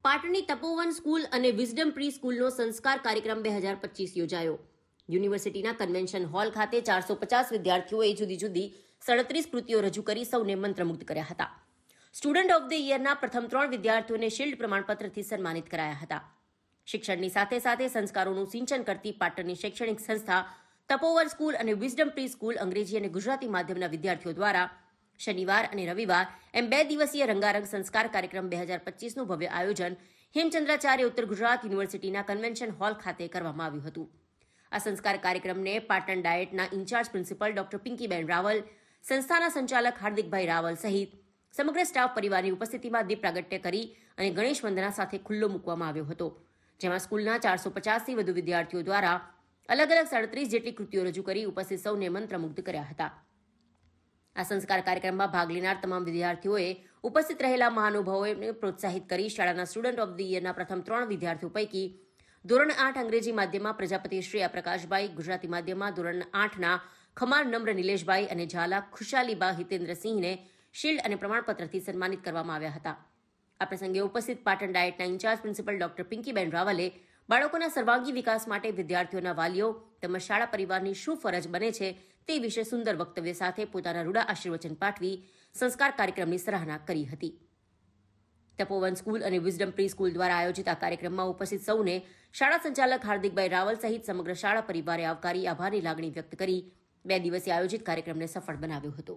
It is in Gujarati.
પાટણની તપોવન સ્કૂલ અને વિઝડમ પ્રી સ્કૂલનો સંસ્કાર કાર્યક્રમ 2025 યોજાયો. યુનિવર્સિટીના કન્વેન્શન હોલ ખાતે 450 વિદ્યાર્થીઓએ જુદી જુદી 37 કૃતિઓ રજૂ કરી સૌને મંત્રમુગ્ધ કર્યા હતા. સ્ટુડન્ટ ઓફ ધ યરના પ્રથમ 3 વિદ્યાર્થીઓને શિલ્ડ પ્રમાણપત્રથી સન્માનિત કરાયા હતા. શિક્ષણની સાથે સાથે સંસ્કારોનું સિંચન કરતી પાટણની શૈક્ષણિક સંસ્થા તપોવન સ્કૂલ અને વિઝડમ પ્રી સ્કૂલ અંગ્રેજી અને ગુજરાતી માધ્યમના વિદ્યાર્થીઓ દ્વારા શનિવાર અને રવિવાર એમ 2 દિવસીય રંગારંગ સંસ્કાર કાર્યક્રમ 2025નું ભવ્ય આયોજન હેમચંદ્રાચાર્ય ઉત્તર ગુજરાત યુનિવર્સિટીના કન્વેન્શન હોલ ખાતે કરવામાં આવ્યું હતું. આ સંસ્કાર કાર્યક્રમને પાટણ ડાયેટના incharge principal doctor Pinkiben Raval, સંસ્થાના સંચાલક હાર્દિકભાઈ રાવલ સહિત સમગ્ર સ્ટાફ પરિવારની ઉપસ્થિતિમાં દીપ પ્રાગટ્ય કરી અને ગણેશ વંદના સાથે ખુલ્લો મૂકવામાં આવ્યો હતો, જેમાં સ્કૂલના 450થી વધુ વિદ્યાર્થીઓ દ્વારા અલગ અલગ 37 જેટલી કૃતિઓ રજૂ કરી ઉપસ્થિત સૌને મંત્રમુગ્ધ કર્યા હતા. આ સંસ્કાર કાર્યક્રમમાં ભાગ લેનાર તમામ વિદ્યાર્થીઓએ ઉપસ્થિત રહેલા મહાનુભાવોને પ્રોત્સાહિત કરી શાળાના સ્ટુડન્ટ ઓફ ધ યરના પ્રથમ 3 વિદ્યાર્થીઓ પૈકી ધોરણ 8 અંગ્રેજી માધ્યમમાં પ્રજાપતિ શ્રેયા પ્રકાશભાઈ, ગુજરાતી માધ્યમમાં ધોરણ 8ના ખમાર નમ્ર નિલેશભાઈ અને ઝાલા ખુશાલીબા હિતેન્દ્રસિંહને શિલ્ડ અને પ્રમાણપત્રથી સન્માનિત કરવામાં આવ્યા હતા. આ પ્રસંગે ઉપસ્થિત પાટણ ડાયેટના ઇન્ચાર્જ પ્રિન્સિપલ ડોક્ટર પિંકીબેન રાવલે બાળકોના સર્વાંગી વિકાસ માટે વિદ્યાર્થીઓના વાલીઓ તેમજ શાળા પરિવારની શું ફરજ બને છે તે વિશે સુંદર વક્તવ્ય સાથે પોતાના રૂડા આશીર્વચન પાઠવી સંસ્કાર કાર્યક્રમની સરાહના કરી હતી. તપોવન સ્કૂલ અને વિઝડમ પ્રી સ્કૂલ દ્વારા આયોજિત આ કાર્યક્રમમાં ઉપસ્થિત સૌને શાળા સંચાલક હાર્દિકભાઈ રાવલ સહિત સમગ્ર શાળા પરિવારે આવકારી આભારની લાગણી વ્યક્ત કરી 2 દિવસીય આયોજિત કાર્યક્રમને સફળ બનાવ્યો હતો.